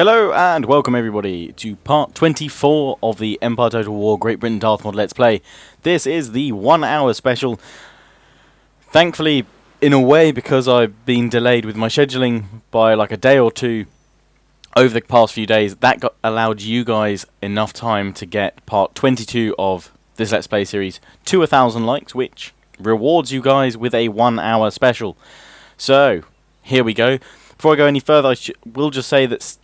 Hello and welcome everybody to part 24 of the Empire Total War Great Britain Darthmod Let's Play. This is the 1 hour special. Thankfully, in a way, because I've been delayed with my scheduling by like a day or two over the past few days, that allowed you guys enough time to get part 22 of this Let's Play series to 1,000 likes, which rewards you guys with a 1 hour special. So, here we go. Before I go any further, I will just say that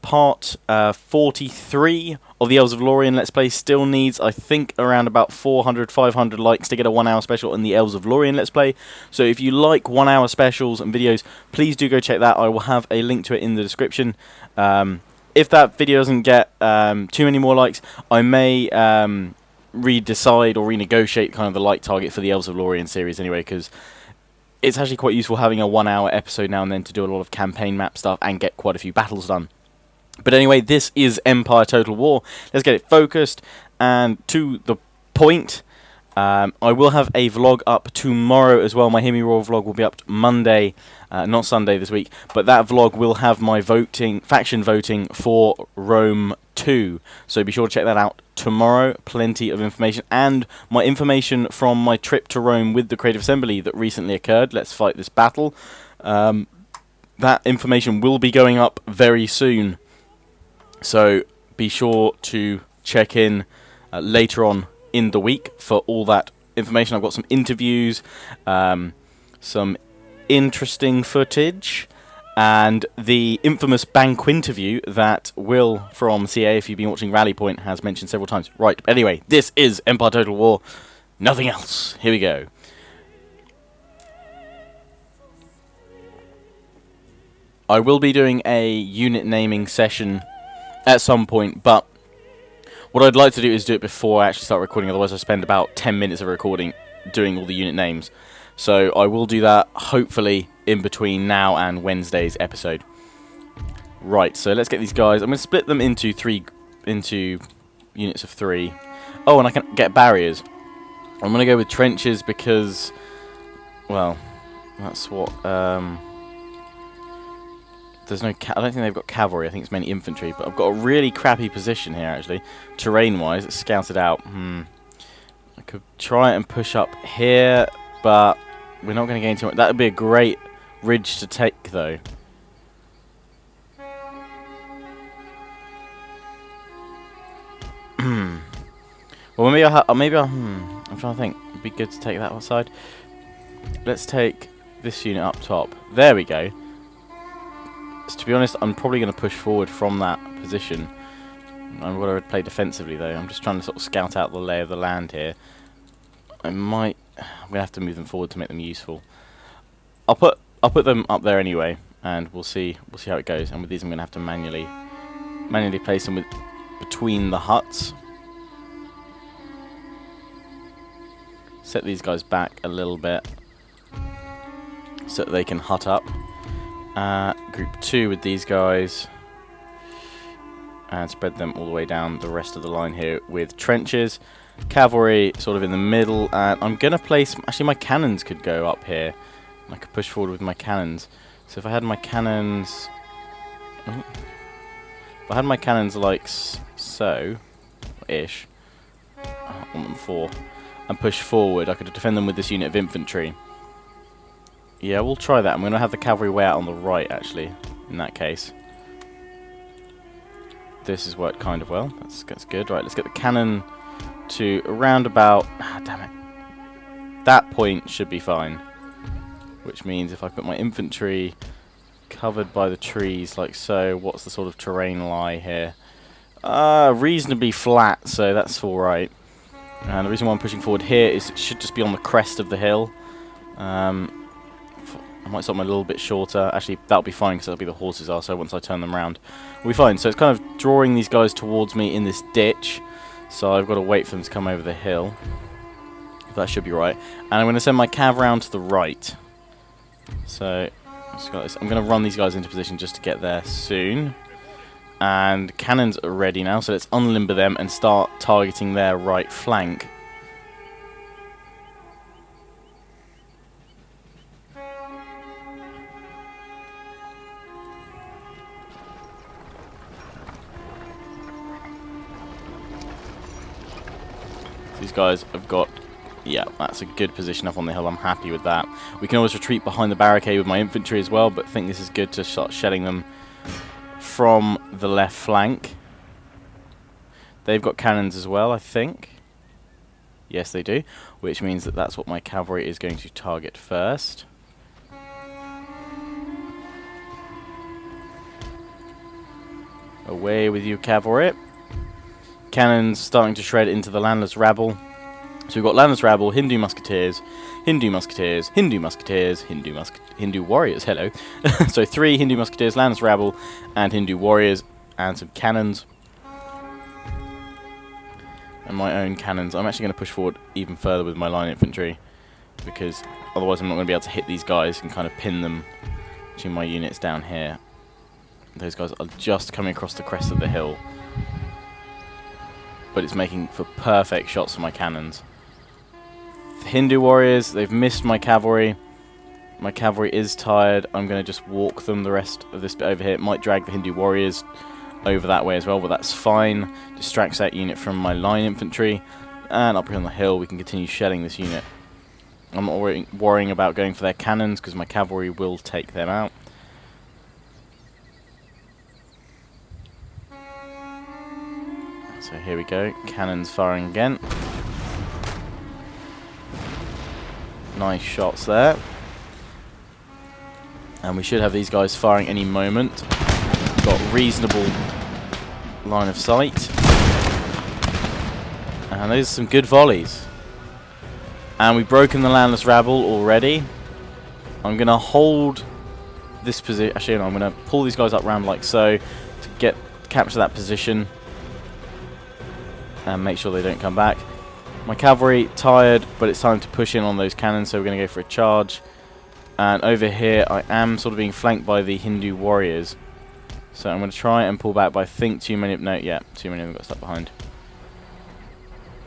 part 43 of the Elves of Lorien Let's Play still needs, I think, around about 400-500 likes to get a 1 hour special in the Elves of Lorien Let's Play. So if you like 1 hour specials and videos, please do go check that. I will have a link to it in the description. If that video doesn't get too many more likes, I may redecide or renegotiate kind of the like target for the Elves of Lorien series anyway, because it's actually quite useful having a 1 hour episode now and then to do a lot of campaign map stuff and get quite a few battles done. But anyway, this is Empire Total War. Let's get it focused and to the point. I will have a vlog up tomorrow as well. My Hear Me Roar vlog will be up Monday, not Sunday this week. But that vlog will have my faction voting for Rome 2. So be sure to check that out tomorrow. Plenty of information. And my information from my trip to Rome with the Creative Assembly that recently occurred. Let's fight this battle. That information will be going up very soon. So be sure to check in later on in the week for all that information. I've got some interviews, some interesting footage, and the infamous Bank interview that Will from CA, if you've been watching Rally Point, has mentioned several times. Right, but anyway, this is Empire Total War. Nothing else. Here we go. I will be doing a unit naming session at some point, but what I'd like to do is do it before I actually start recording, otherwise I spend about 10 minutes of recording doing all the unit names. So I will do that hopefully in between now and Wednesday's episode. Right, so let's get these guys. I'm going to split them into units of 3. Oh, and I can get barriers. I'm going to go with trenches because, well, that's what... There's no. I don't think they've got cavalry. I think it's mainly infantry. But I've got a really crappy position here, actually, terrain-wise. It's scouted out. I could try and push up here, but we're not going to gain too much. That would be a great ridge to take, though. Well, maybe I'm trying to think. It'd be good to take that one side. Let's take this unit up top. There we go. So to be honest, I'm probably going to push forward from that position. I'm going to play defensively, though. I'm just trying to sort of scout out the lay of the land here. I'm going to have to move them forward to make them useful. I'll put them up there anyway, and we'll see how it goes. And with these, I'm going to have to manually place them between the huts. Set these guys back a little bit so that they can hut up. Group 2 with these guys, and spread them all the way down the rest of the line here with trenches. Cavalry sort of in the middle, and I'm going to place... Actually, my cannons could go up here. I could push forward with my cannons. So if I had my cannons... If I had my cannons like so-ish, I want them 4, and push forward, I could defend them with this unit of infantry. Yeah, we'll try that. I'm going to have the cavalry way out on the right, actually, in that case. This has worked kind of well. That's good. Right, let's get the cannon to around about... damn it. That point should be fine. Which means if I put my infantry covered by the trees like so, what's the sort of terrain lie here? Reasonably flat, so that's alright. And the reason why I'm pushing forward here is it should just be on the crest of the hill. I might stop them a little bit shorter. Actually, that'll be fine because that'll be the horses are, so once I turn them around, we'll be fine. So it's kind of drawing these guys towards me in this ditch, so I've got to wait for them to come over the hill. That should be right. And I'm going to send my cav round to the right. So I'm going to run these guys into position just to get there soon. And cannons are ready now, so let's unlimber them and start targeting their right flank. These guys have got... Yeah, that's a good position up on the hill. I'm happy with that. We can always retreat behind the barricade with my infantry as well, but I think this is good to start shelling them from the left flank. They've got cannons as well, I think. Yes, they do, which means that that's what my cavalry is going to target first. Away with you, cavalry. Cannons starting to shred into the landless rabble. So we've got landless rabble, Hindu musketeers, Hindu musketeers, Hindu musketeers, Hindu warriors. Hello. So 3 Hindu musketeers, landless rabble, and Hindu warriors, and some cannons. And my own cannons. I'm actually going to push forward even further with my line infantry, because otherwise I'm not going to be able to hit these guys and kind of pin them to my units down here. Those guys are just coming across the crest of the hill, but it's making for perfect shots for my cannons. The Hindu warriors, they've missed my cavalry. My cavalry is tired. I'm going to just walk them the rest of this bit over here. It might drag the Hindu warriors over that way as well, but that's fine. Distracts that unit from my line infantry. And up here on the hill, we can continue shelling this unit. I'm not worrying about going for their cannons, because my cavalry will take them out. So here we go, cannons firing again. Nice shots there. And we should have these guys firing any moment. Got reasonable line of sight. And those are some good volleys. And we've broken the landless rabble already. I'm going to hold this position. Actually, no, I'm going to pull these guys up round like so to capture that position. And make sure they don't come back. My cavalry tired, but it's time to push in on those cannons, so we're going to go for a charge. And over here I am sort of being flanked by the Hindu warriors, so I'm going to try and pull back, but I think too many of them got stuck behind.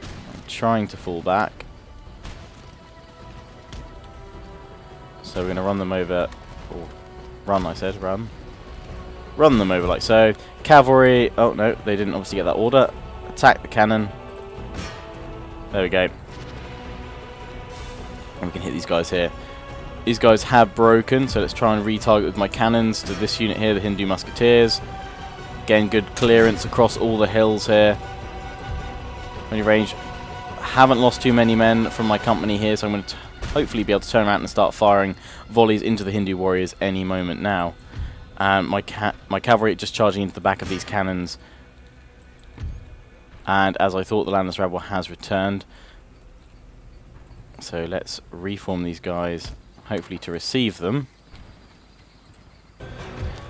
I'm trying to fall back, so we're going to run them over, or run them over like so. Cavalry, oh no, they didn't obviously get that order. Attack the cannon. There we go. And we can hit these guys here. These guys have broken, so let's try and retarget with my cannons to this unit here, the Hindu musketeers. Again, good clearance across all the hills here. Only range. Haven't lost too many men from my company here, so I'm going to hopefully be able to turn around and start firing volleys into the Hindu warriors any moment now. And my cavalry just charging into the back of these cannons. And as I thought, the landless rabble has returned. So let's reform these guys, hopefully to receive them.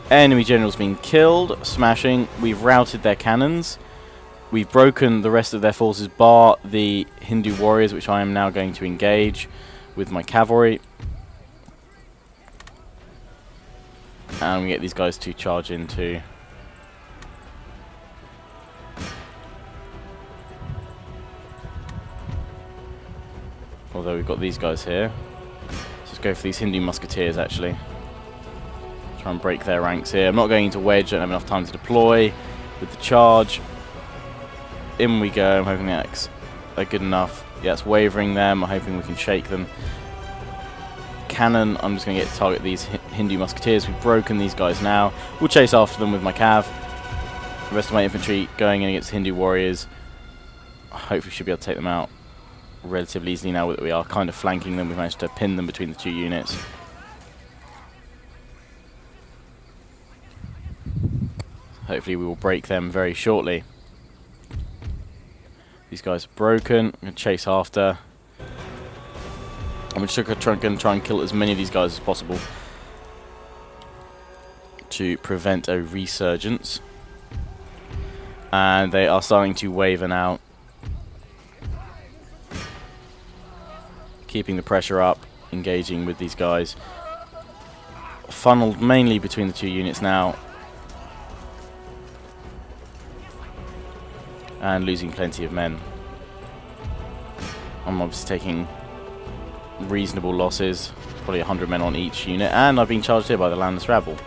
Enemy general's been killed, smashing. We've routed their cannons. We've broken the rest of their forces, bar the Hindu warriors, which I am now going to engage with my cavalry. And we get these guys to charge into. Although we've got these guys here. Let's just go for these Hindu musketeers, actually. Try and break their ranks here. I'm not going into wedge, don't have enough time to deploy with the charge. In we go. I'm hoping that's good enough. Yeah, it's wavering them. I'm hoping we can shake them. Cannon, I'm just going to get to target these Hindu musketeers. We've broken these guys now. We'll chase after them with my cav. The rest of my infantry going in against Hindu warriors. Hopefully should be able to take them out relatively easily now that we are kind of flanking them. We've managed to pin them between the two units. Hopefully we will break them very shortly. These guys are broken. I'm going to chase after. I'm just going to try and kill as many of these guys as possible to prevent a resurgence. And they are starting to waver now. Keeping the pressure up, engaging with these guys. Funneled mainly between the two units now. And losing plenty of men. I'm obviously taking reasonable losses, probably 100 men on each unit, and I've been charged here by the landless rabble.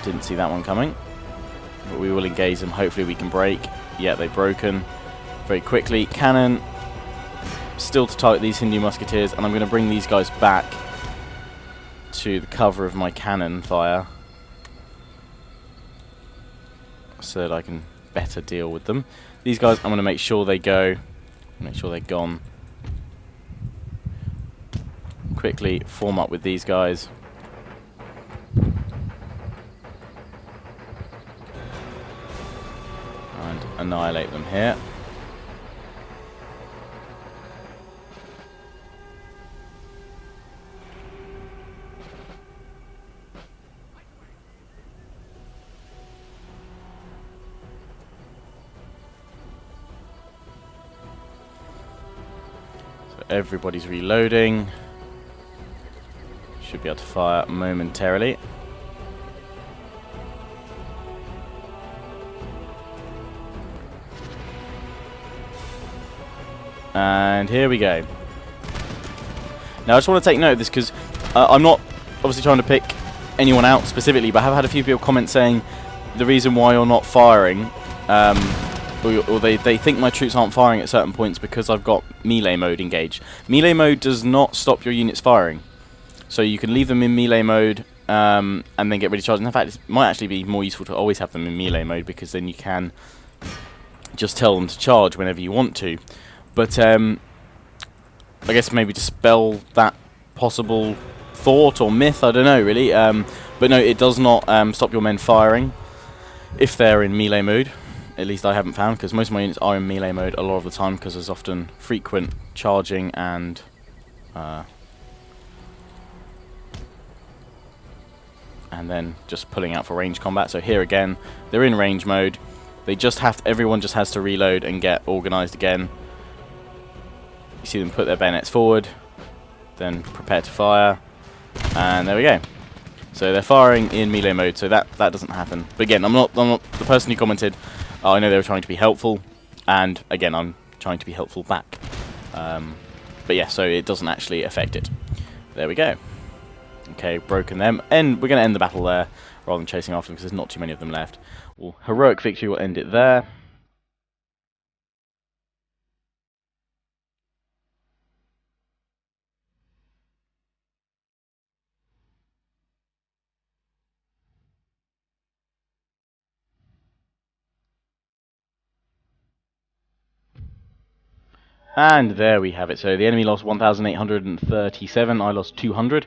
Didn't see that one coming, but we will engage them. Hopefully we can break. Yeah, they've broken. very quickly. Cannon still to target these Hindu musketeers, and I'm going to bring these guys back to the cover of my cannon fire so that I can better deal with them. These guys, I'm going to make sure they go, make sure they're gone. Quickly form up with these guys. And annihilate them here. So everybody's reloading. Should be able to fire momentarily. And here we go. Now I just want to take note of this because I'm not obviously trying to pick anyone out specifically, but I have had a few people comment saying the reason why you're not firing, or they think my troops aren't firing at certain points because I've got melee mode engaged. Melee mode does not stop your units firing. So you can leave them in melee mode and then get ready to charge. And in fact, it might actually be more useful to always have them in melee mode because then you can just tell them to charge whenever you want to. But I guess maybe dispel that possible thought or myth, I don't know really. But no, it does not stop your men firing if they're in melee mode. At least I haven't found, because most of my units are in melee mode a lot of the time because there's often frequent charging and then just pulling out for range combat. So here again, they're in range mode. They just have to, everyone just has to reload and get organised again. You see them put their bayonets forward, then prepare to fire, and there we go. So they're firing in melee mode, so that doesn't happen. But again, I'm not the person who commented. I know they were trying to be helpful, and again, I'm trying to be helpful back. But yeah, so it doesn't actually affect it. There we go. Okay, broken them, and we're going to end the battle there rather than chasing after them because there's not too many of them left. Well, heroic victory will end it there. And there we have it. So the enemy lost 1,837, I lost 200.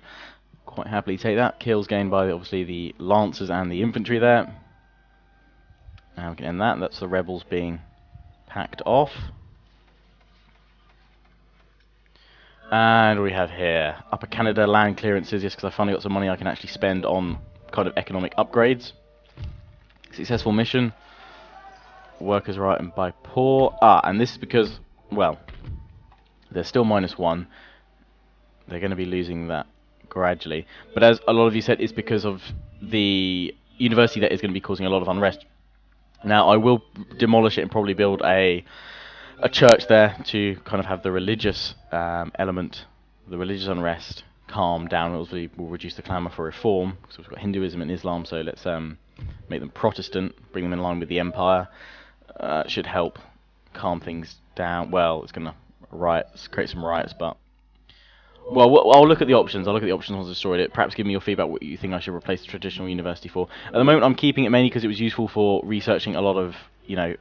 Quite happily take that. Kills gained by obviously the lancers and the infantry there. Now we can end that. That's the rebels being packed off. And we have here Upper Canada land clearances. Yes, because I finally got some money I can actually spend on kind of economic upgrades. Successful mission. Workers right and by poor. And this is because, well, they're still -1. They're going to be losing that gradually. But as a lot of you said, it's because of the university that is going to be causing a lot of unrest. Now, I will demolish it and probably build a church there to kind of have the religious element, the religious unrest calm down. Obviously, will reduce the clamour for reform. So we've got Hinduism and Islam, so let's make them Protestant, bring them in line with the empire. Should help calm things down. Well, it's going to create some riots, but well, I'll look at the options. I'll look at the options once I've destroyed it. Perhaps give me your feedback what you think I should replace the traditional university for. At the moment, I'm keeping it mainly because it was useful for researching a lot of, you know,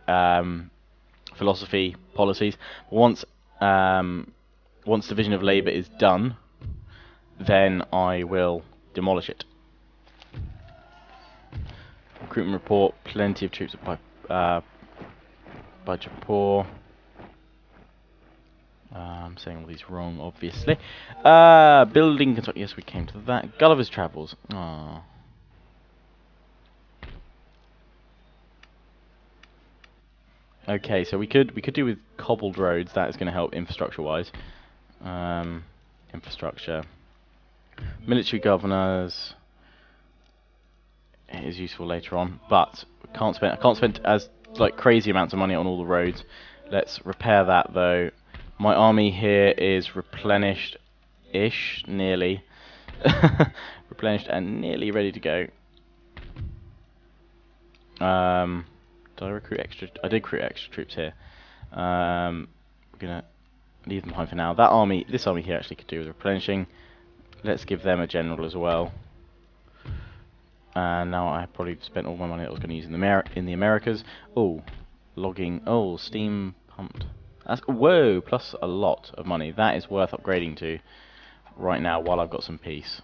philosophy policies. Once Division of Labour is done, then I will demolish it. Recruitment report. Plenty of troops at Jaipur. I'm saying all these wrong, obviously. Building construction. Yes, we came to that. Gulliver's Travels. Aww. Okay, so we could do with cobbled roads. That is going to help infrastructure-wise. Infrastructure. Military governors. It is useful later on, but I can't spend as like crazy amounts of money on all the roads. Let's repair that though. My army here is replenished-ish, nearly. Replenished and nearly ready to go. Did I recruit extra? I did recruit extra troops here. We're gonna leave them behind for now. That army, this army here, actually could do with replenishing. Let's give them a general as well. And now I probably spent all my money that I was going to use in the Americas. Oh, logging. Oh, steam pumped. That's whoa, plus a lot of money. That is worth upgrading to right now while I've got some peace.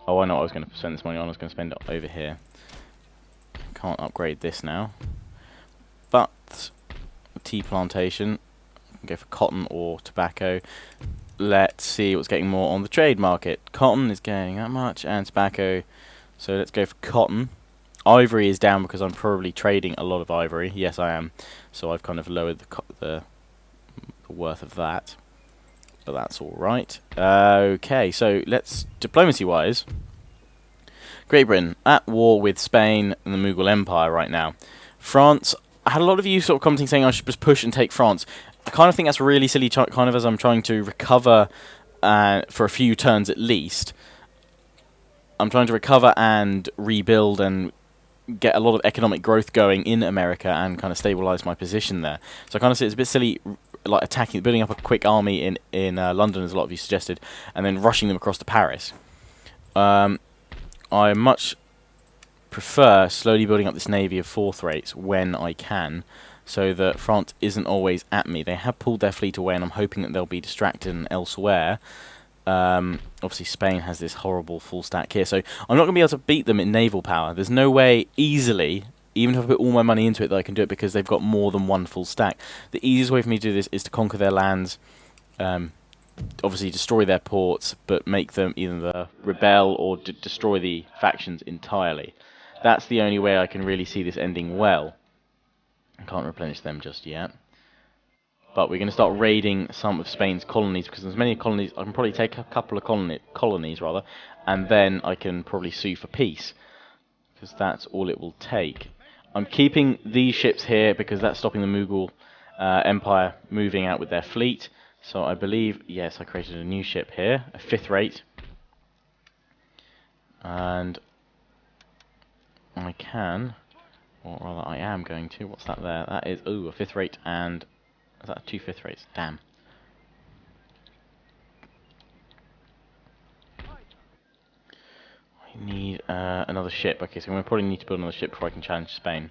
Oh, I know what I was going to spend this money on. I was going to spend it over here. Can't upgrade this now. But tea plantation. Go for cotton or tobacco. Let's see what's getting more on the trade market. Cotton is getting that much, and tobacco. So let's go for cotton. Ivory is down because I'm probably trading a lot of ivory. Yes, I am. So I've kind of lowered the worth of that. But that's all right. Okay, so let's diplomacy-wise. Great Britain at war with Spain and the Mughal Empire right now. France. I had a lot of you sort of commenting saying I should just push and take France. I kind of think that's really silly, kind of as I'm trying to recover for a few turns at least. I'm trying to recover and rebuild and get a lot of economic growth going in America and kind of stabilise my position there. So I kind of see it's a bit silly, like building up a quick army in London, as a lot of you suggested, and then rushing them across to Paris. I much prefer slowly building up this navy of fourth rates when I can, so that France isn't always at me. They have pulled their fleet away, and I'm hoping that they'll be distracted and elsewhere. Obviously, Spain has this horrible full stack here, so I'm not going to be able to beat them in naval power. There's no way easily, even if I put all my money into it, that I can do it because they've got more than one full stack. The easiest way for me to do this is to conquer their lands, obviously destroy their ports, but make them either rebel or destroy the factions entirely. That's the only way I can really see this ending well. I can't replenish them just yet. But we're going to start raiding some of Spain's colonies, because there's many colonies. I can probably take a couple of colonies, and then I can probably sue for peace, because that's all it will take. I'm keeping these ships here because that's stopping the Mughal Empire moving out with their fleet. So I believe, yes, I created a new ship here, a fifth rate. And I can, or rather I am going to, what's that there? That is, ooh, a fifth rate, and is that two fifth rates? Damn. I need another ship. Okay, so I'm going to probably need to build another ship before I can challenge Spain.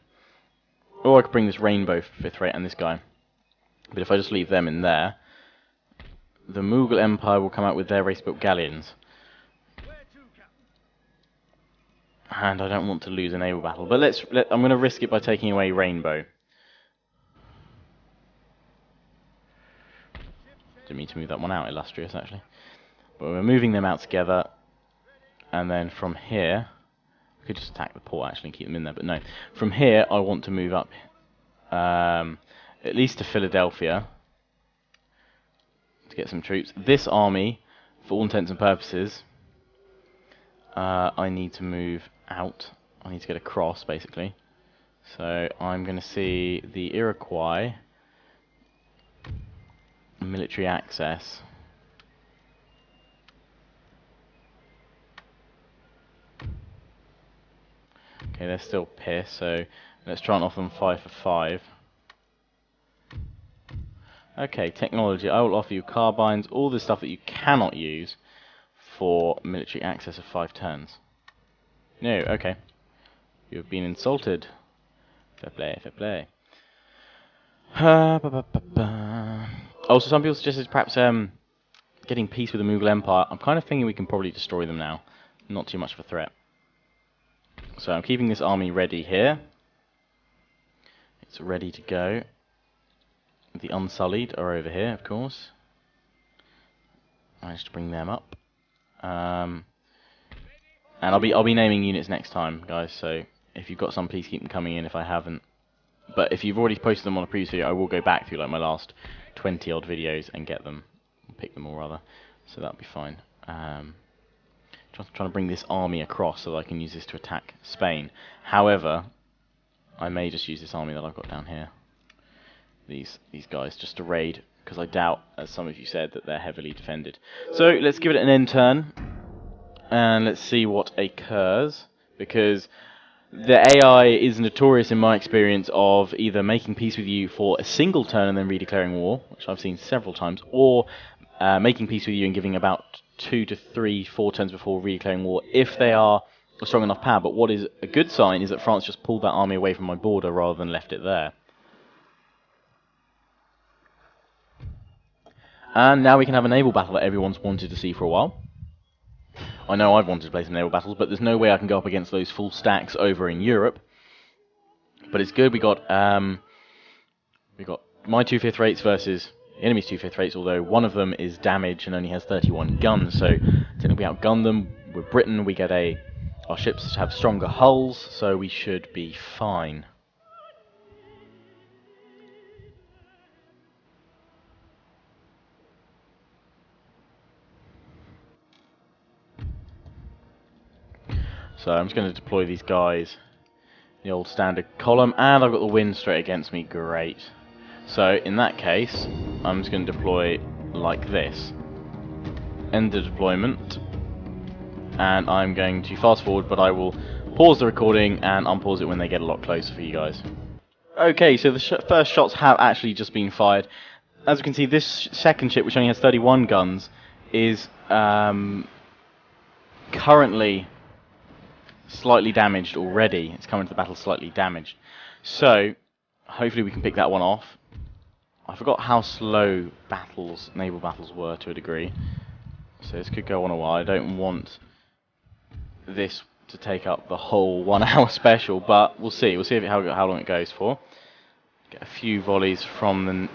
Or I could bring this Rainbow fifth rate and this guy. But if I just leave them in there, the Mughal Empire will come out with their race-built galleons. And I don't want to lose a naval battle. But I'm going to risk it by taking away Rainbow. Didn't mean to move that one out, illustrious, actually. But we're moving them out together. And then from here, I could just attack the port actually and keep them in there, but no. From here, I want to move up at least to Philadelphia to get some troops. This army, for all intents and purposes, I need to move out. I need to get across, basically. So I'm going to see the Iroquois military access. Okay, they're still pissed, so let's try and offer them 5 for 5. Okay, technology. I will offer you carbines, all the stuff that you cannot use for military access of 5 turns. No, okay. You have been insulted. Fair play, fair play. Also, some people suggested perhaps getting peace with the Mughal Empire. I'm kind of thinking we can probably destroy them now. Not too much of a threat. So I'm keeping this army ready here. It's ready to go. The Unsullied are over here, of course. Managed to bring them up. And I'll be naming units next time, guys. So if you've got some, please keep them coming in. If I haven't, but if you've already posted them on a previous video, I will go back through like my last 20 odd videos and get them, pick them all rather. So that'll be fine. Trying to bring this army across so that I can use this to attack Spain. However, I may just use this army that I've got down here. These guys just to raid, because I doubt, as some of you said, that they're heavily defended. So let's give it an end turn, and let's see what occurs, because The AI is notorious in my experience of either making peace with you for a single turn and then redeclaring war, which I've seen several times, or making peace with you and giving about 2 to 3, 4 turns before redeclaring war if they are a strong enough power. But what is a good sign is that France just pulled that army away from my border rather than left it there. And now we can have a naval battle that everyone's wanted to see for a while. I know I've wanted to play some naval battles, but there's no way I can go up against those full stacks over in Europe. But it's good. We got my 2/5 rates versus the enemy's 2/5 rates. Although one of them is damaged and only has 31 guns, so technically we outgun them. With Britain, we get our ships have stronger hulls, so we should be fine. So I'm just going to deploy these guys, the old standard column, and I've got the wind straight against me. Great. So in that case, I'm just going to deploy like this. End the deployment, and I'm going to fast forward, but I will pause the recording and unpause it when they get a lot closer for you guys. Okay, so the first shots have actually just been fired. As you can see, this second ship, which only has 31 guns, is currently slightly damaged already. It's coming to the battle slightly damaged. So, hopefully we can pick that one off. I forgot how slow naval battles were to a degree. So this could go on a while. I don't want this to take up the whole 1 hour special, but we'll see. We'll see how long it goes for. Get a few volleys from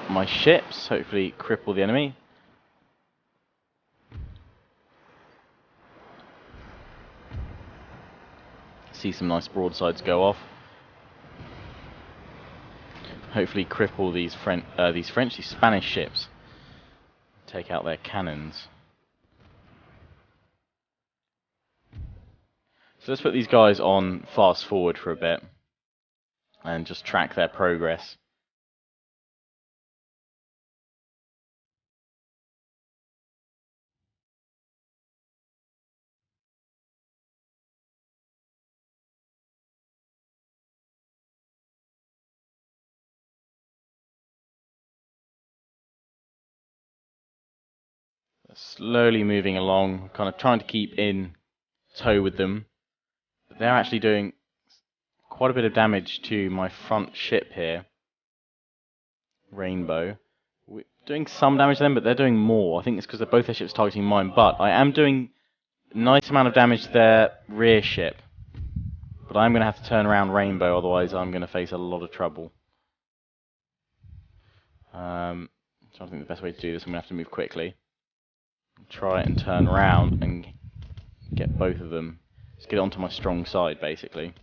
my ships, hopefully cripple the enemy. See some nice broadsides go off. Hopefully cripple these Spanish ships. Take out their cannons. So let's put these guys on fast forward for a bit and just track their progress. Slowly moving along, kind of trying to keep in tow with them. But they're actually doing quite a bit of damage to my front ship here. Rainbow. We're doing some damage to them, but they're doing more. I think it's because both their ships targeting mine, but I am doing a nice amount of damage to their rear ship. But I'm going to have to turn around Rainbow, otherwise I'm going to face a lot of trouble. So I think the best way to do this, I'm going to have to move quickly. Try and turn around and get both of them. Just get it onto my strong side, basically.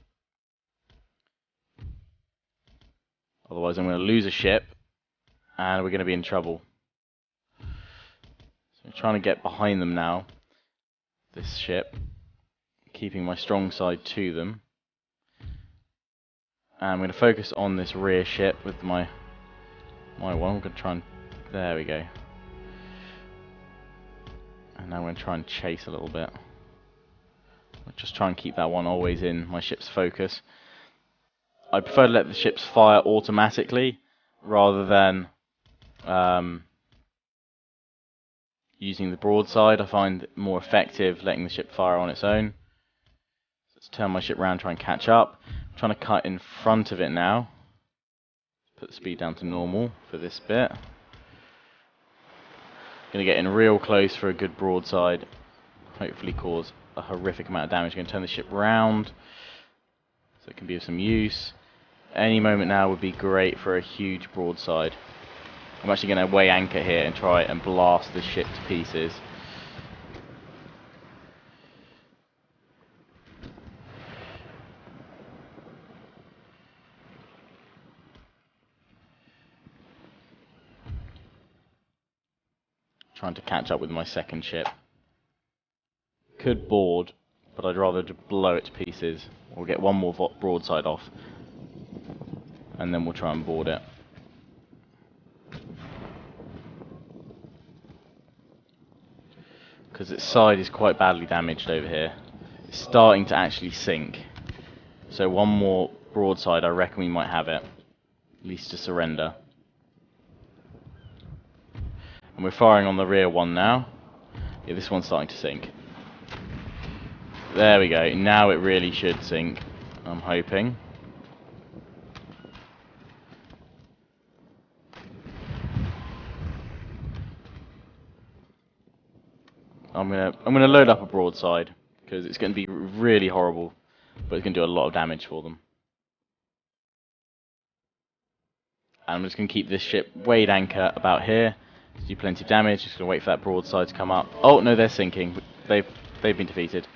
Otherwise I'm going to lose a ship, and we're going to be in trouble. So I'm trying to get behind them now, this ship, keeping my strong side to them. And I'm going to focus on this rear ship with my one. I'm going to try and... There we go. And now I'm going to try and chase a little bit. I'll just try and keep that one always in my ship's focus. I prefer to let the ships fire automatically rather than using the broadside. I find it more effective letting the ship fire on its own. Let's turn my ship around, try and catch up. I'm trying to cut in front of it now. Put the speed down to normal for this bit. Going to get in real close for a good broadside. Hopefully cause a horrific amount of damage. Going to turn the ship round so it can be of some use. Any moment now would be great for a huge broadside. I'm actually going to weigh anchor here and try and blast the ship to pieces. Trying to catch up with my second ship. Could board, but I'd rather blow it to pieces. We'll get one more broadside off, and then we'll try and board it. Because its side is quite badly damaged over here. it's starting to actually sink. So one more broadside, I reckon we might have it. At least to surrender. And we're firing on the rear one now. Yeah, this one's starting to sink. There we go. Now it really should sink, I'm hoping. I'm gonna load up a broadside because it's going to be really horrible, but it's going to do a lot of damage for them. And I'm just going to keep this ship weighed anchor about here. Do plenty of damage. Just going to wait for that broadside to come up. Oh no, they're sinking. They've been defeated.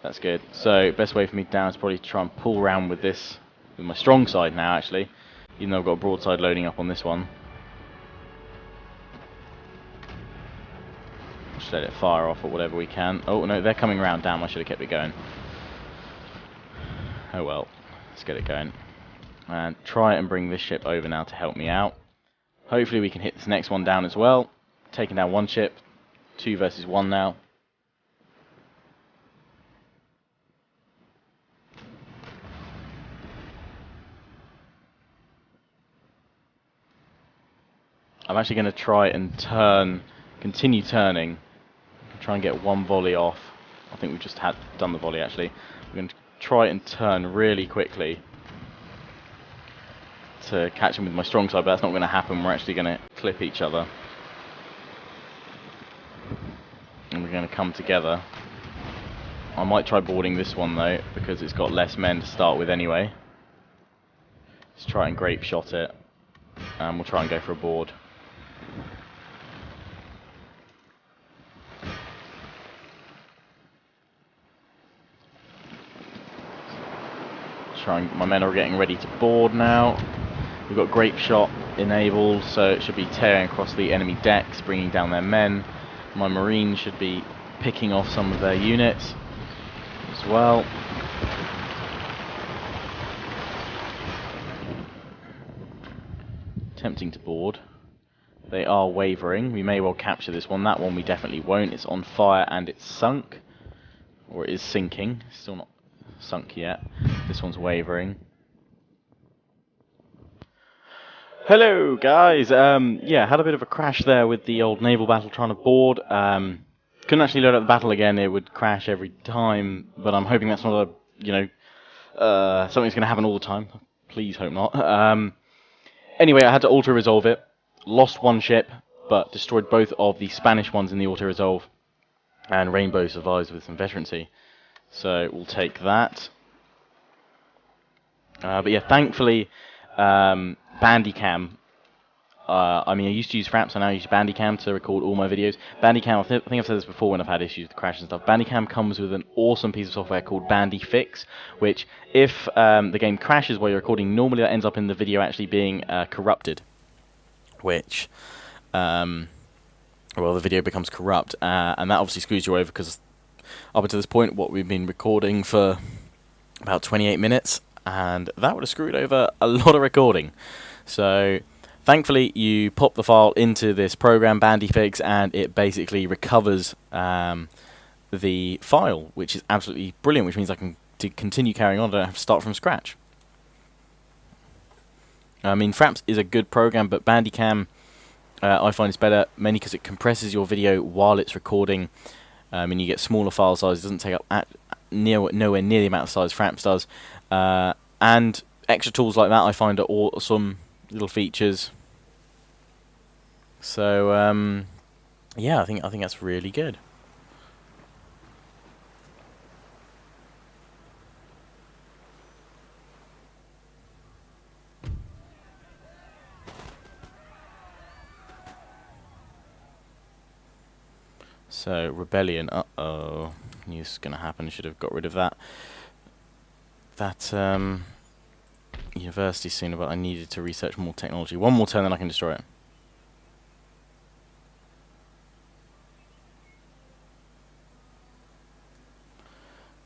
That's good. So best way for me down is probably to try and pull around with this, with my strong side now actually, even though I've got a broadside loading up on this one. Just let it fire off or whatever we can. Oh no, they're coming around. Damn, I should have kept it going. Oh well, let's get it going. And try and bring this ship over now to help me out. Hopefully we can hit this next one down as well. Taking down one ship. 2 versus 1 now. I'm actually going to try and turn, continue turning. Try and get one volley off. I think we've just done the volley actually. We're going to try and turn really quickly to catch him with my strong side, but that's not going to happen. We're actually going to clip each other. And we're going to come together. I might try boarding this one though, because it's got less men to start with anyway. Let's try and grape shot it. And we'll try and go for a board. My men are getting ready to board now. We've got grape shot enabled, so it should be tearing across the enemy decks, bringing down their men. My marines should be picking off some of their units as well. Attempting to board. They are wavering. We may well capture this one. That one we definitely won't. It's on fire and it's sunk. Or it is sinking. Still not sunk yet. This one's wavering. Hello guys, yeah, had a bit of a crash there with the old naval battle trying to board. Couldn't actually load up the battle again, it would crash every time, but I'm hoping that's not something that's going to happen all the time. Please hope not. Anyway, I had to auto-resolve it. Lost one ship, but destroyed both of the Spanish ones in the auto-resolve. And Rainbow survives with some veterancy. So we'll take that. But yeah, thankfully, Bandicam. I used to use Fraps, and now I use Bandicam to record all my videos. Bandicam, I think I've said this before when I've had issues with crash and stuff. Bandicam comes with an awesome piece of software called Bandifix, which, if the game crashes while you're recording, normally that ends up in the video actually being corrupted. Which, well, the video becomes corrupt, and that obviously screws you over, because up until this point, what we've been recording for about 28 minutes, and that would have screwed over a lot of recording. So thankfully you pop the file into this program Bandifix, and it basically recovers the file, which is absolutely brilliant, which means I can continue carrying on. I don't have to start from scratch. I mean, Fraps is a good program, but Bandicam I find it's better, mainly because it compresses your video while it's recording, and you get smaller file size. It doesn't take up nowhere near the amount of size Fraps does. And extra tools like that I find are awesome little features. So yeah, I think that's really good. So rebellion, uh-oh, knew this was gonna happen. Should have got rid of that. That university sooner, but I needed to research more technology. One more turn, then I can destroy it.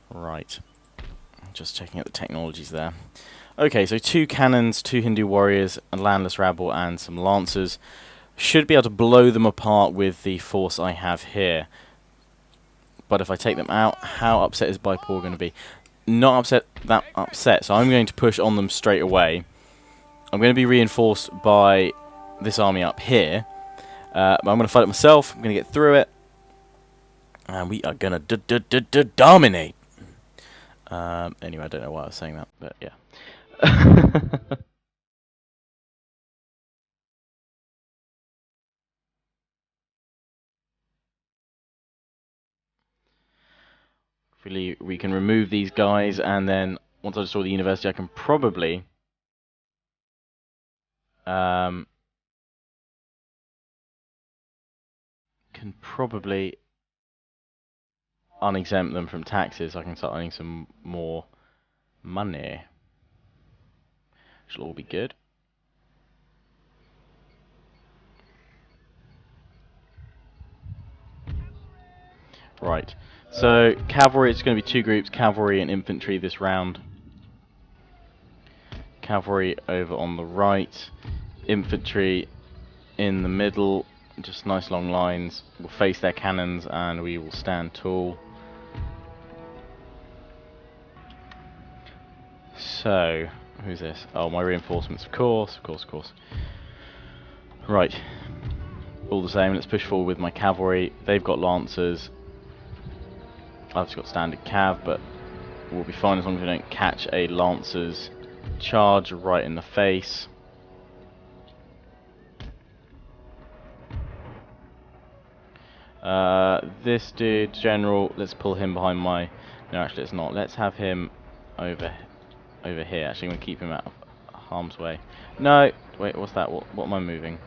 Right. Just checking out the technologies there. Okay, so 2 cannons, 2 Hindu warriors, a landless rabble, and some lancers. Should be able to blow them apart with the force I have here. But if I take them out, how upset is Baipur going to be? Not that upset, so I'm going to push on them straight away. I'm going to be reinforced by this army up here. But I'm going to fight it myself. I'm going to get through it. And we are going to dominate. Anyway, I don't know why I was saying that, but yeah. Hopefully we can remove these guys, and then once I destroy the university, I can probably unexempt them from taxes. I can start earning some more money. Which will all be good. Right. So cavalry, it's going to be two groups, cavalry and infantry this round. Cavalry over on the right, infantry in the middle, just nice long lines. We'll face their cannons and we will stand tall. So, who's this? Oh, my reinforcements, of course. Right. All the same, let's push forward with my cavalry. They've got lancers. I've just got standard cav, but we'll be fine as long as we don't catch a lancer's charge right in the face. This dude, General, let's pull him behind my... No, actually it's not. Let's have him over here. Actually, I'm going to keep him out of harm's way. No! Wait, what's that? What am I moving?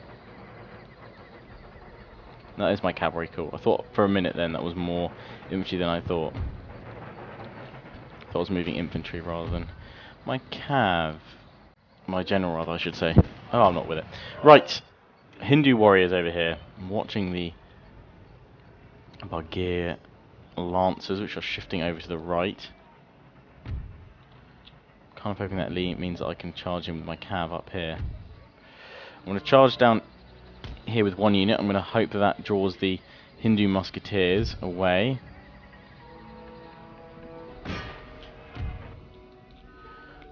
No, that is my cavalry, cool. I thought for a minute then that was more infantry than I thought. I thought I was moving infantry rather than my cav. My general, rather, I should say. Oh, I'm not with it. Right. Hindu warriors over here. I'm watching the Bagheer lancers, which are shifting over to the right. Kind of hoping that means that I can charge him with my cav up here. I'm going to charge down here with one unit. I'm going to hope that that draws the Hindu musketeers away.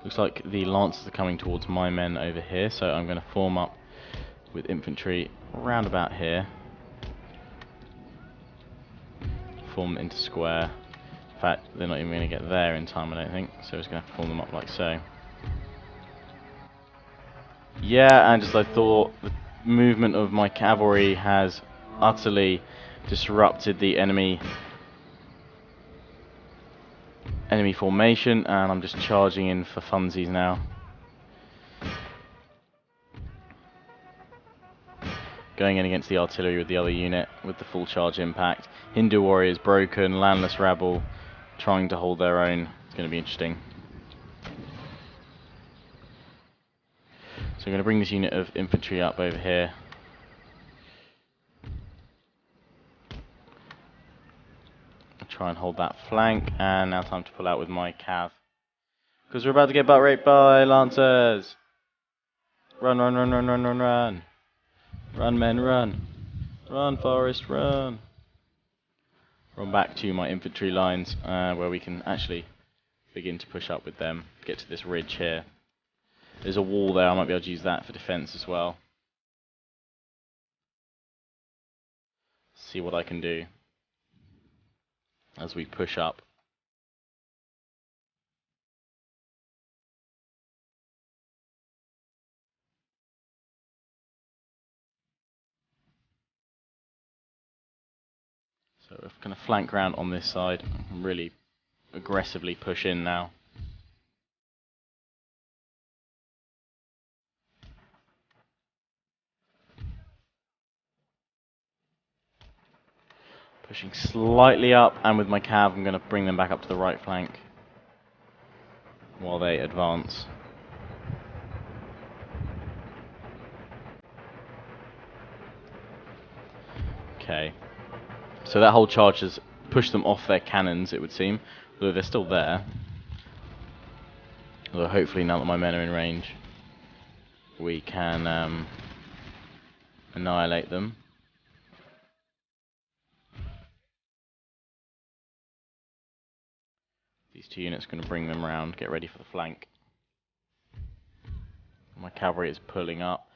Looks like the lancers are coming towards my men over here, so I'm going to form up with infantry around about here. Form into square. In fact, they're not even going to get there in time, I don't think, so we're just going to have to form them up like so. Yeah, and just I thought, the movement of my cavalry has utterly disrupted the enemy formation, and I'm just charging in for funsies now. Going in against the artillery with the other unit with the full charge impact. Hindu warriors broken, landless rabble trying to hold their own. It's going to be interesting. So I'm going to bring this unit of infantry up over here. I'll try and hold that flank, and now time to pull out with my cav. Because we're about to get butt raped by lancers! Run, run, run, run, run, run, run! Run, men, run! Run, Forest, run! Run back to my infantry lines, where we can actually begin to push up with them, get to this ridge here. There's a wall there, I might be able to use that for defense as well. See what I can do as we push up. So we're going to flank round on this side and really aggressively push in now. Pushing slightly up, and with my cav I'm going to bring them back up to the right flank while they advance. Okay, so that whole charge has pushed them off their cannons, it would seem, although they're still there. Although hopefully now that my men are in range we can annihilate them. These two units are going to bring them around, get ready for the flank. My cavalry is pulling up.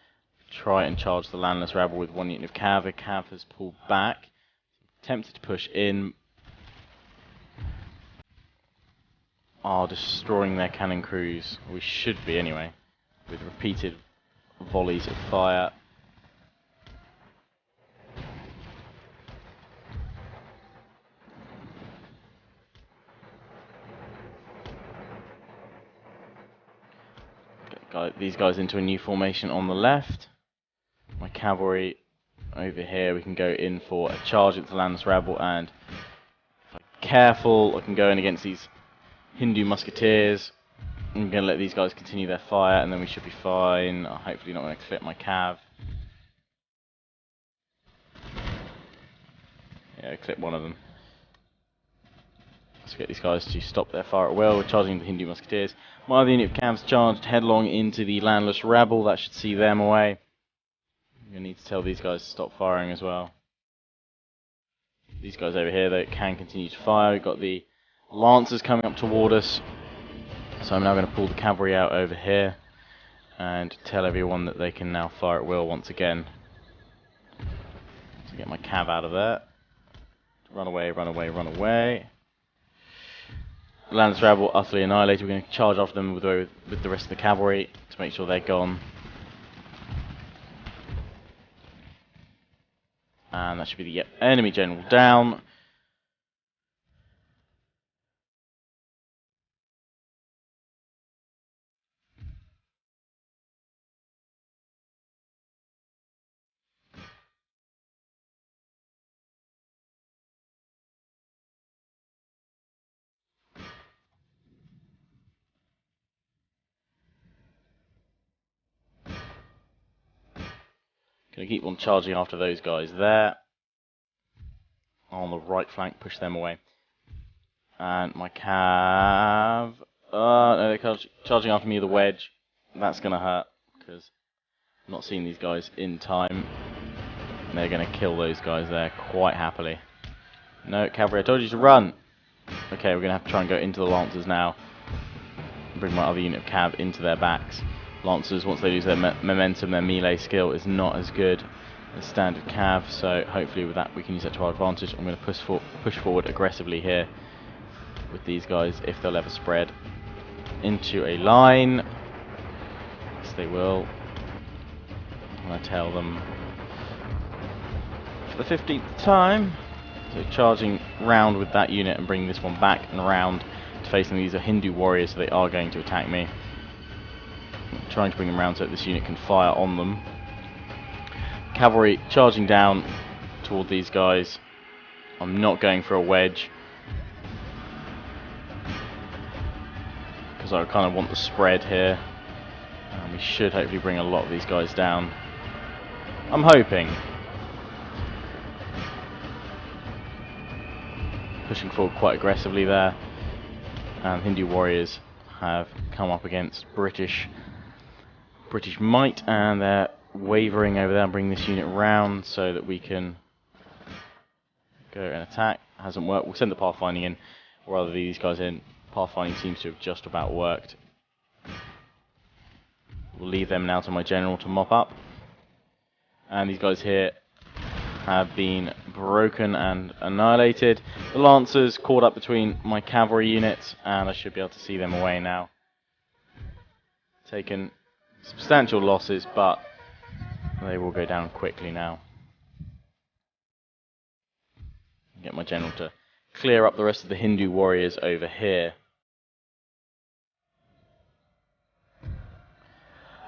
Try and charge the landless rabble with one unit of cav. Cav has pulled back. Tempted to push in. Are destroying their cannon crews. We should be anyway. With repeated volleys of fire. Get these guys into a new formation on the left. My cavalry over here, we can go in for a charge into the landless rabble, and if I'm careful, I can go in against these Hindu musketeers. I'm going to let these guys continue their fire, and then we should be fine. I'm hopefully not going to clip my cav. Yeah, clip one of them. Let's get these guys to stop their fire at will. We're charging the Hindu musketeers. My other unit of cavs charged headlong into the landless rabble. That should see them away. I'm going to need to tell these guys to stop firing as well. These guys over here, though, can continue to fire. We've got the lancers coming up toward us. So I'm now going to pull the cavalry out over here and tell everyone that they can now fire at will once again. So get my cav out of there. Run away, run away, run away. The landless rabble utterly annihilated. We're going to charge after them with the rest of the cavalry to make sure they're gone. And that should be the enemy general down. Going to keep on charging after those guys there. On the right flank, push them away. And my cav... no, they're charging after me with a wedge. That's going to hurt, because I'm not seeing these guys in time. And they're going to kill those guys there quite happily. No, cavalry, I told you to run! Okay, we're going to have to try and go into the lancers now. Bring my other unit of cav into their backs. Lancers, once they lose their momentum, their melee skill is not as good as standard cav, so hopefully with that we can use that to our advantage. I'm going to push forward aggressively here with these guys, if they'll ever spread into a line. Yes, they will. I'm going to tell them for the 15th time. So charging round with that unit and bringing this one back and around to facing these are Hindu warriors, so they are going to attack me. I'm trying to bring them around so that this unit can fire on them. Cavalry charging down toward these guys. I'm not going for a wedge because I kind of want the spread here. And we should hopefully bring a lot of these guys down. I'm hoping. Pushing forward quite aggressively there. And Hindu warriors have come up against British might, and they're wavering over there and bring this unit round so that we can go and attack. Hasn't worked. We'll send the pathfinding in, or rather these guys in. Pathfinding seems to have just about worked. We'll leave them now to my general to mop up. And these guys here have been broken and annihilated. The lancers caught up between my cavalry units, and I should be able to see them away now. Taken substantial losses, but they will go down quickly now. Get my general to clear up the rest of the Hindu warriors over here.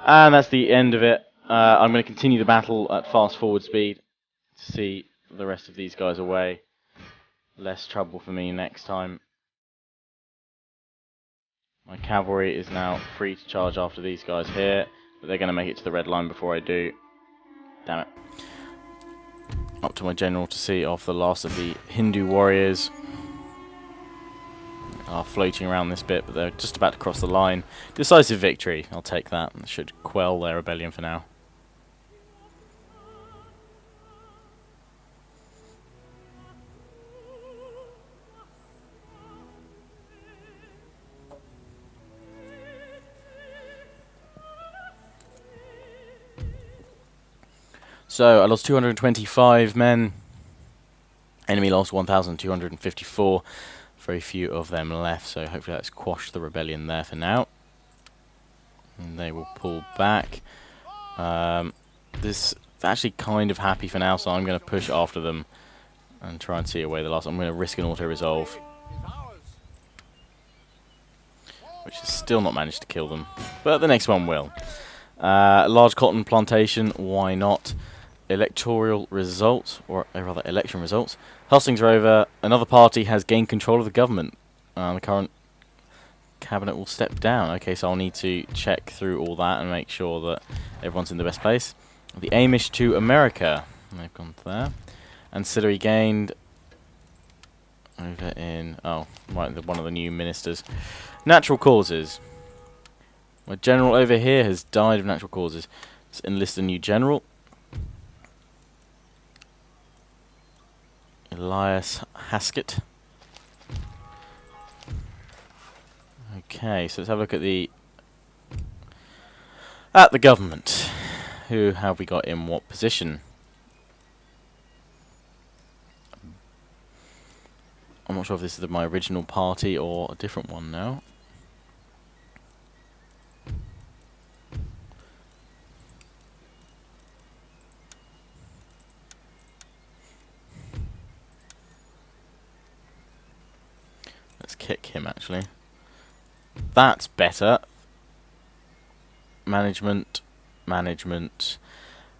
And that's the end of it. I'm going to continue the battle at fast forward speed to see the rest of these guys away. Less trouble for me next time. My cavalry is now free to charge after these guys here, but they're going to make it to the red line before I do. Damn it. Up to my general to see off the last of the Hindu warriors. Are floating around this bit, but they're just about to cross the line. Decisive victory. I'll take that. That should quell their rebellion for now. So I lost 225 men. Enemy lost 1,254. Very few of them left, so hopefully that's quashed the rebellion there for now. And they will pull back. This actually kind of happy for now, so I'm going to push after them and try and see away the loss. I'm going to risk an auto-resolve, which has still not managed to kill them, but the next one will. Large cotton plantation, why not? Electoral results, or rather election results. Hustings are over. Another party has gained control of the government. The current cabinet will step down. Okay, so I'll need to check through all that and make sure that everyone's in the best place. The Amish to America. They've gone to there. Ancillary gained over in... Oh, right, one of the new ministers. Natural causes. My general over here has died of natural causes. Let's enlist a new general. Elias Haskett. Okay, so let's have a look at the government. Who have we got in what position? I'm not sure if this is my original party or a different one now. Let's kick him, actually. That's better. Management,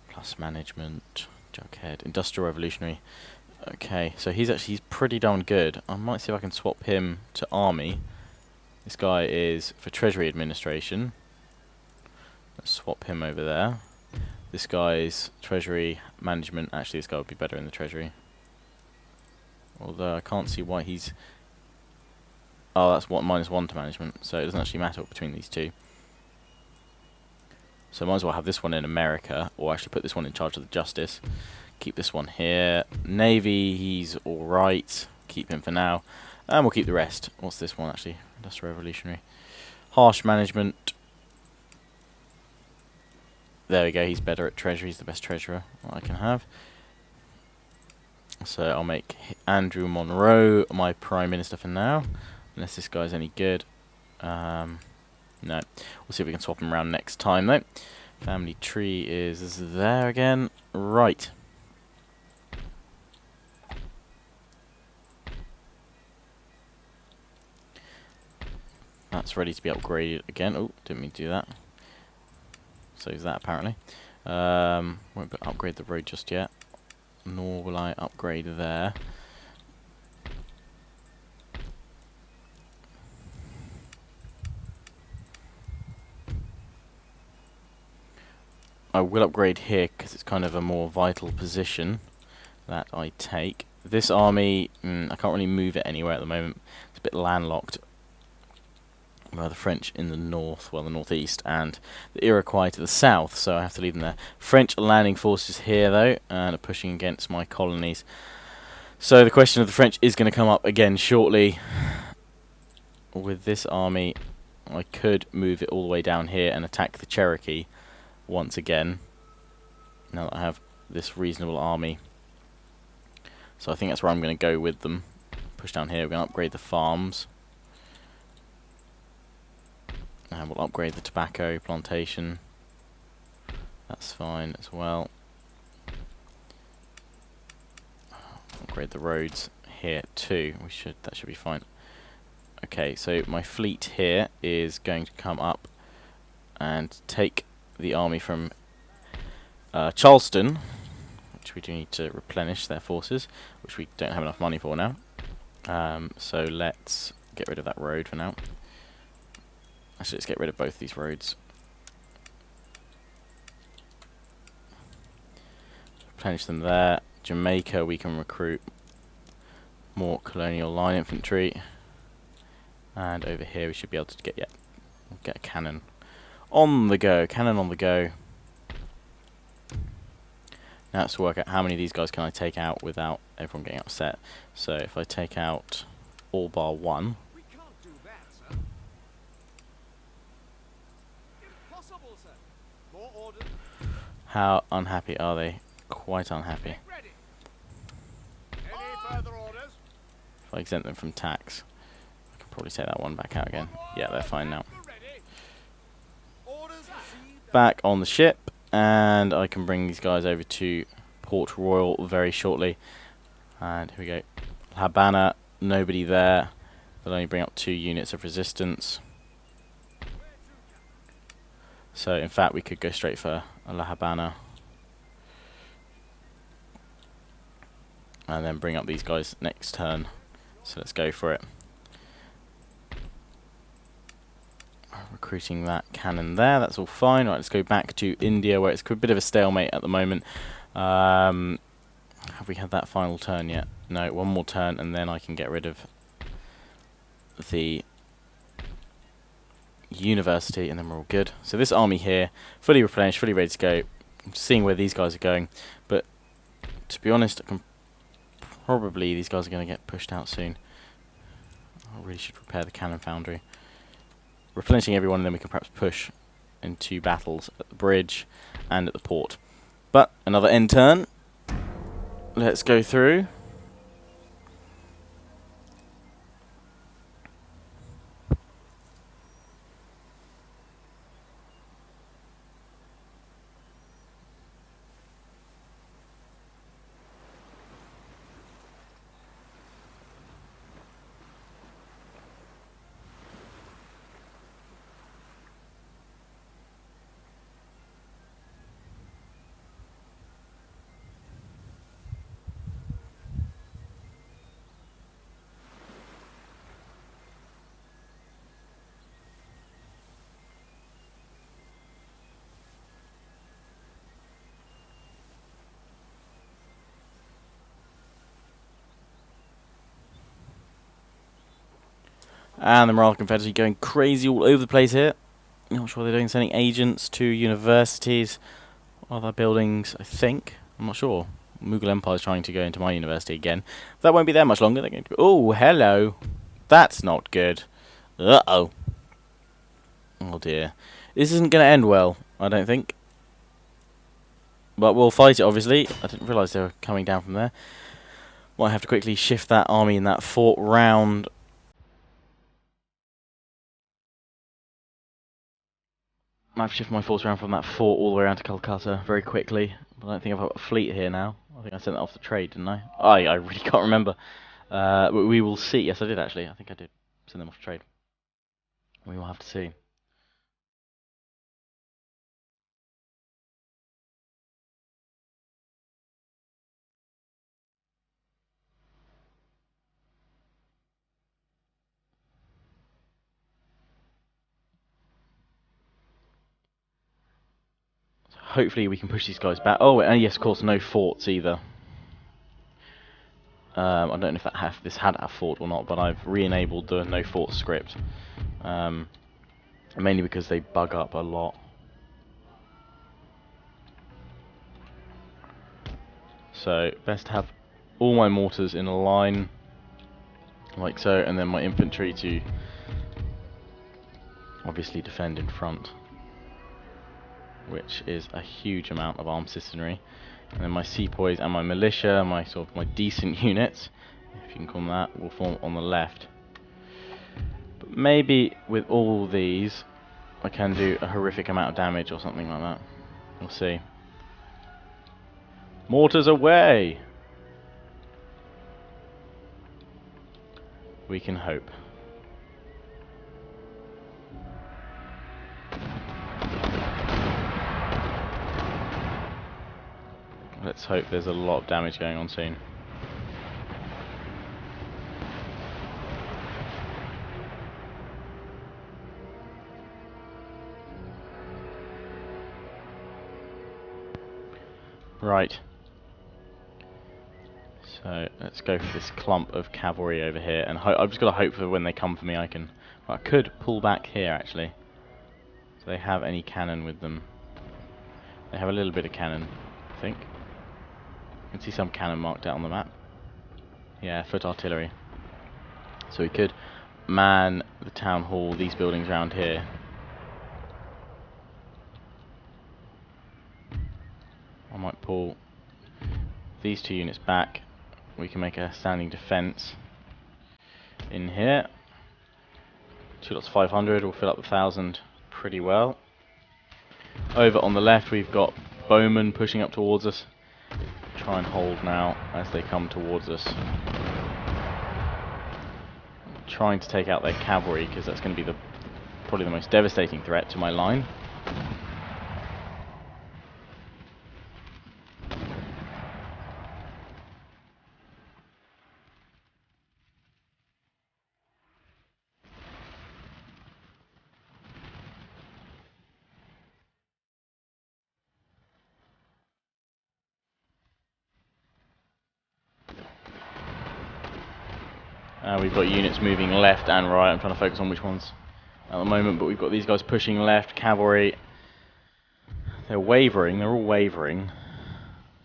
plus management, Jughead, Industrial Revolutionary. Okay, so he's pretty darn good. I might see if I can swap him to Army. This guy is for Treasury Administration. Let's swap him over there. This guy's Treasury Management. Actually, this guy would be better in the Treasury. Although I can't see why he's... Oh, that's -1 to management, so it doesn't actually matter between these two. So I might as well have this one in America, or actually put this one in charge of the Justice. Keep this one here. Navy, he's alright. Keep him for now. And we'll keep the rest. What's this one, actually? Industrial Revolutionary. Harsh Management. There we go, he's better at Treasury. He's the best treasurer I can have. So I'll make Andrew Monroe my Prime Minister for now. Unless this guy's any good. No. We'll see if we can swap him around next time, though. Family tree is there again. Right. That's ready to be upgraded again. Oh, didn't mean to do that. So is that, apparently. Won't upgrade the road just yet. Nor will I upgrade there. I will upgrade here because it's kind of a more vital position that I take. This army, I can't really move it anywhere at the moment. It's a bit landlocked. Well, the French in the north, well, the northeast, and the Iroquois to the south, so I have to leave them there. French landing forces here, though, and are pushing against my colonies. So the question of the French is going to come up again shortly. With this army, I could move it all the way down here and attack the Cherokee once again, now that I have this reasonable army. So I think that's where I'm going to go with them. Push down here, we're going to upgrade the farms. And we'll upgrade the tobacco plantation. That's fine as well. Upgrade the roads here too. That should be fine. Okay, so my fleet here is going to come up and take the army from Charleston, which we do need to replenish their forces, which we don't have enough money for now. So let's get rid of that road for now. Actually, let's get rid of both these roads. Replenish them there. Jamaica, we can recruit more colonial line infantry. And over here we should be able to get a cannon on the go. Cannon on the go. Now let's work out how many of these guys can I take out without everyone getting upset. So if I take out all bar one. We can't do that, sir. Impossible, sir. More orders. How unhappy are they? quite unhappy. If I exempt them from tax, I can probably take that one back out again. Yeah, they're fine now. Back on the ship, and I can bring these guys over to Port Royal very shortly. And here we go. Habana, nobody there. They'll only bring up 2 units of resistance. So in fact we could go straight for La Habana. And then bring up these guys next turn. So let's go for it. Recruiting that cannon there, that's all fine. Right, let's go back to India where it's a bit of a stalemate at the moment. Have we had that final turn yet? No, one more turn and then I can get rid of the university and then we're all good. So this army here, fully replenished, fully ready to go. I'm seeing where these guys are going, but to be honest, probably these guys are going to get pushed out soon. I really should repair the cannon foundry. Replenishing everyone and then we can perhaps push into battles at the bridge and at the port. But another end turn. Let's go through. And the Morale Confederacy going crazy all over the place here. Not sure what they're doing, sending agents to universities, other buildings, I think. I'm not sure. Mughal Empire is trying to go into my university again. That won't be there much longer. They're going to go, oh, hello. That's not good. Uh-oh. Oh dear. This isn't going to end well, I don't think. But we'll fight it, obviously. I didn't realise they were coming down from there. Might have to quickly shift that army in that fort round. I have to shift my force around from that fort all the way around to Kolkata very quickly. But I don't think I've got a fleet here now. I think I sent that off to trade, didn't I? I really can't remember. But we will see. Yes, I did actually. I think I did send them off to trade. We will have to see. Hopefully we can push these guys back. Oh, and yes, of course, no forts either. I don't know if this had a fort or not, but I've re-enabled the no fort script. Mainly because they bug up a lot. So, best to have all my mortars in a line, like so, and then my infantry to obviously defend in front, which is a huge amount of armed citizenry. And then my sepoys and my militia, my decent units, if you can call them that, will form on the left. But maybe with all these, I can do a horrific amount of damage or something like that. We'll see. Mortars away! We can hope. Let's hope there's a lot of damage going on soon. Right. So let's go for this clump of cavalry over here, and I've just got to hope for when they come for me I can... Well, I could pull back here actually. Do they have any cannon with them? They have a little bit of cannon, I think. You can see some cannon marked out on the map. Yeah, foot artillery. So we could man the town hall, these buildings around here. I might pull these 2 units back, we can make a standing defence in here. 2 lots of 500 will fill up the 1,000 pretty well. Over on the left we've got bowmen pushing up towards us. Try and hold now as they come towards us. Trying to take out their cavalry because that's going to be probably the most devastating threat to my line. We've got units moving left and right. I'm trying to focus on which ones at the moment, but we've got these guys pushing left, cavalry. They're wavering, they're all wavering.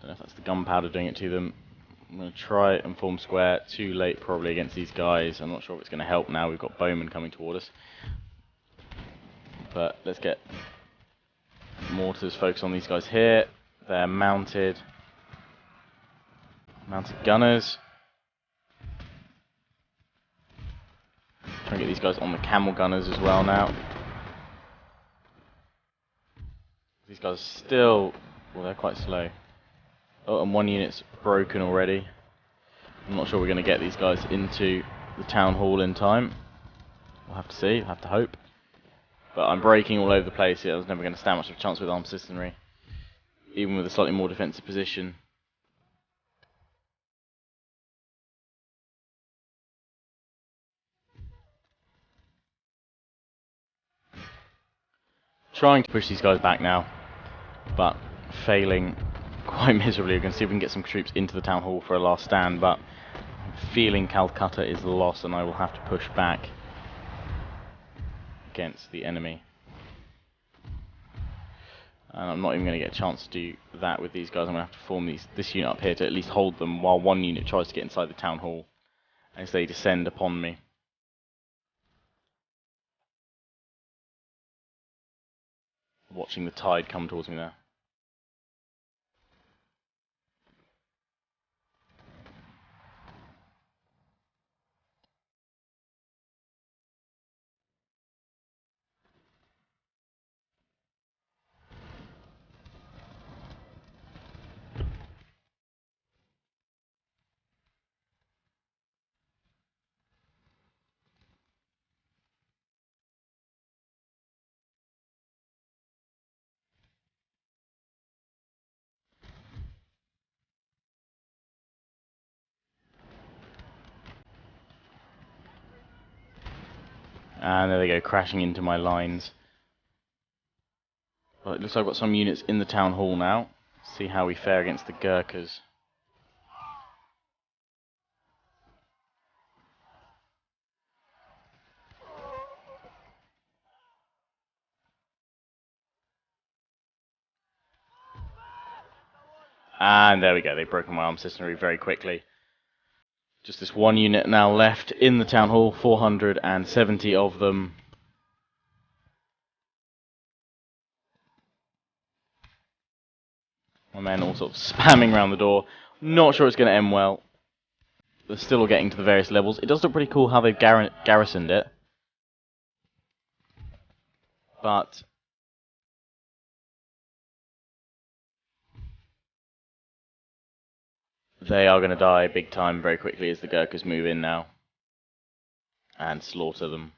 Don't know if that's the gunpowder doing it to them. I'm going to try and form square. Too late probably against these guys. I'm not sure if it's going to help now. We've got bowmen coming toward us. But let's get mortars focused on these guys here. They're mounted gunners. Try and get these guys on the camel gunners as well now. These guys are still, well, they're quite slow. Oh, and 1 unit's broken already. I'm not sure we're going to get these guys into the town hall in time. We'll have to see, we'll have to hope. But I'm breaking all over the place here. I was never going to stand much of a chance with armed citizenry, even with a slightly more defensive position. Trying to push these guys back now, but failing quite miserably. We're going to see if we can get some troops into the town hall for a last stand, but I'm feeling Kolkata is lost and I will have to push back against the enemy. And I'm not even going to get a chance to do that with these guys. I'm going to have to form this unit up here to at least hold them while 1 unit tries to get inside the town hall as they descend upon me. Watching the tide come towards me there. And there they go, crashing into my lines. Well, it looks like I've got some units in the town hall now. See how we fare against the Gurkhas. And there we go, they've broken my armed citizenry very quickly. Just this 1 unit now left in the town hall, 470 of them. My men all sort of spamming around the door. Not sure it's going to end well. They're still getting to the various levels. It does look pretty cool how they've garrisoned it. But they are going to die big time very quickly as the Gurkhas move in now and slaughter them.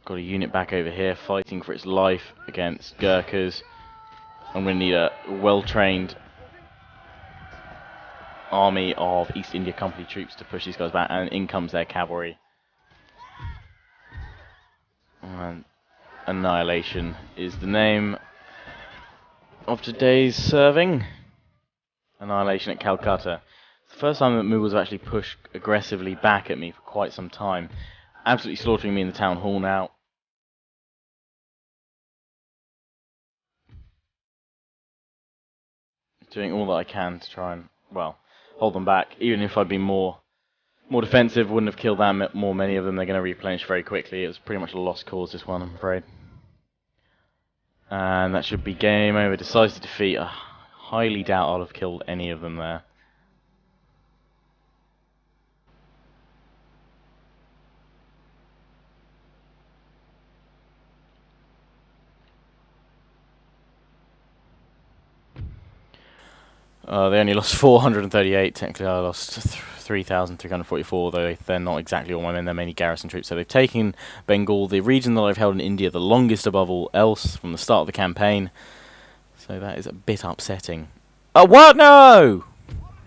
Got a unit back over here fighting for its life against Gurkhas. I'm going to need a well-trained army of East India Company troops to push these guys back, and in comes their cavalry. And annihilation is the name of today's serving. Annihilation at Kolkata. It's the first time that Mughals have actually pushed aggressively back at me for quite some time. Absolutely slaughtering me in the town hall now. Doing all that I can to try and, well, hold them back. Even if I'd been more defensive, wouldn't have killed that many of them. They're going to replenish very quickly. It was pretty much a lost cause, this one, I'm afraid. And that should be game over. Decisive defeat. Highly doubt I'll have killed any of them there. They only lost 438. Technically, I lost 3,344, though they're not exactly all my men. They're mainly garrison troops. So they've taken Bengal, the region that I've held in India, the longest above all else from the start of the campaign. So that is a bit upsetting. Oh, what? No!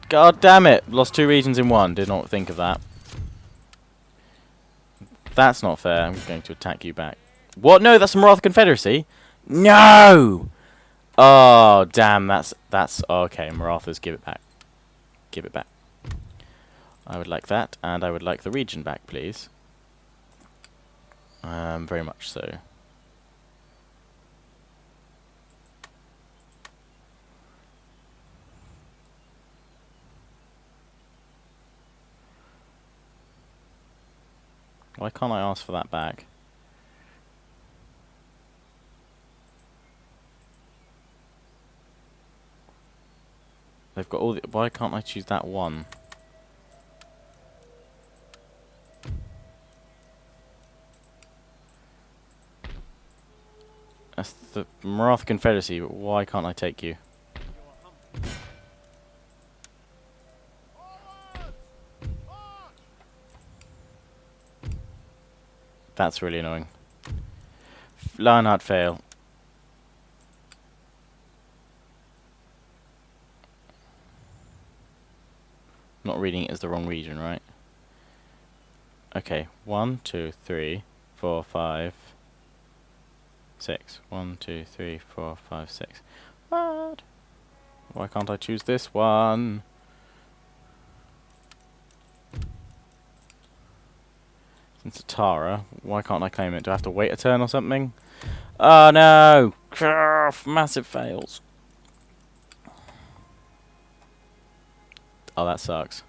God damn it. Lost 2 regions in 1. Did not think of that. That's not fair. I'm going to attack you back. What? No, that's the Maratha Confederacy? No! Oh, damn, that's okay. Marathas, give it back. Give it back. I would like that, and I would like the region back, please. Very much so. Why can't I ask for that back? They've got all the... Why can't I choose that one? That's the Maratha Confederacy, but why can't I take you? That's really annoying. Lionheart fail. Not reading it as the wrong region, right? Okay, 1, 2, 3, 4, 5, 6. 1, 2, 3, 4, 5, 6. What? Why can't I choose this one? Since Tara, why can't I claim it? Do I have to wait a turn or something? Oh no! Massive fails. Oh, that sucks.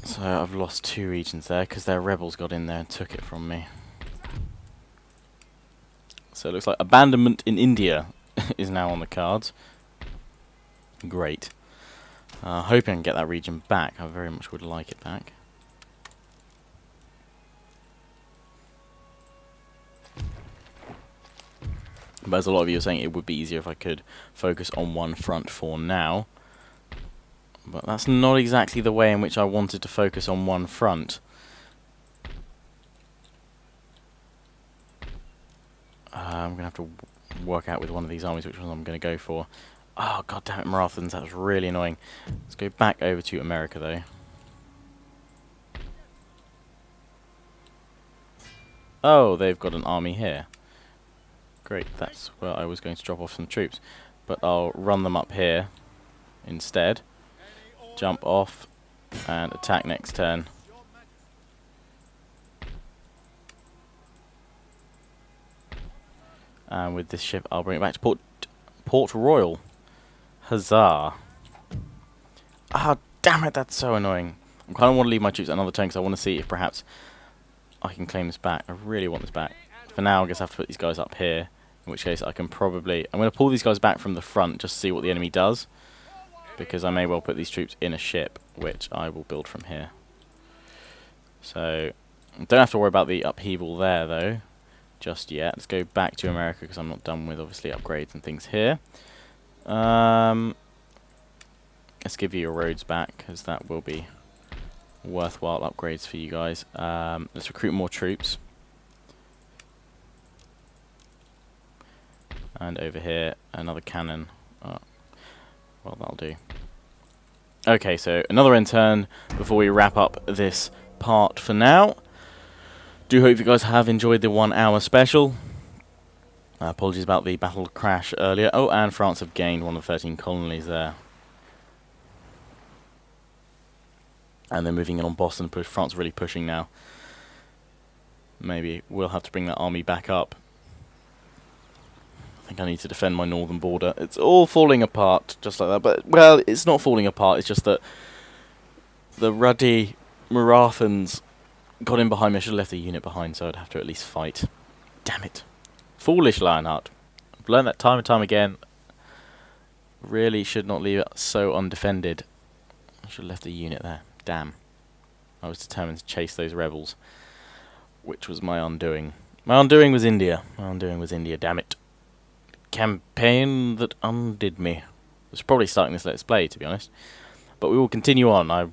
So I've lost 2 regions there because their rebels got in there and took it from me. So it looks like abandonment in India is now on the cards. Great. Hoping I can get that region back. I very much would like it back. But as a lot of you are saying, it would be easier if I could focus on one front for now. But that's not exactly the way in which I wanted to focus on one front. I'm going to have to work out with one of these armies which one I'm going to go for. Oh, god damn it, Marathans, that was really annoying. Let's go back over to America, though. Oh, they've got an army here. Great, that's where I was going to drop off some troops. But I'll run them up here instead. Jump off and attack next turn. And with this ship, I'll bring it back to Port Royal. Huzzah. Ah, damn it, that's so annoying. I kind of want to leave my troops another turn because I want to see if perhaps I can claim this back. I really want this back. For now, I guess I have to put these guys up here. In which case, I can probably... I'm going to pull these guys back from the front just to see what the enemy does. Because I may well put these troops in a ship, which I will build from here. So, don't have to worry about the upheaval there, though, just yet. Let's go back to America, because I'm not done with, obviously, upgrades and things here. Let's give you your roads back, because that will be worthwhile upgrades for you guys. Let's recruit more troops. And over here, another cannon. Well, that'll do. Okay, so another end turn before we wrap up this part for now. Do hope you guys have enjoyed the 1 hour special. Apologies about the battle crash earlier. Oh, and France have gained one of the 13 colonies there. And they're moving in on Boston. France really pushing now. Maybe we'll have to bring that army back up. I think I need to defend my northern border. It's all falling apart, just like that. But, well, it's not falling apart. It's just that the ruddy Marathans got in behind me. I should have left a unit behind, so I'd have to at least fight. Damn it. Foolish Lionheart. I've learned that time and time again. Really should not leave it so undefended. I should have left a unit there. Damn. I was determined to chase those rebels, which was my undoing. My undoing was India. My undoing was India, damn it. Campaign that undid me. I was probably starting this Let's Play, to be honest. But we will continue on. I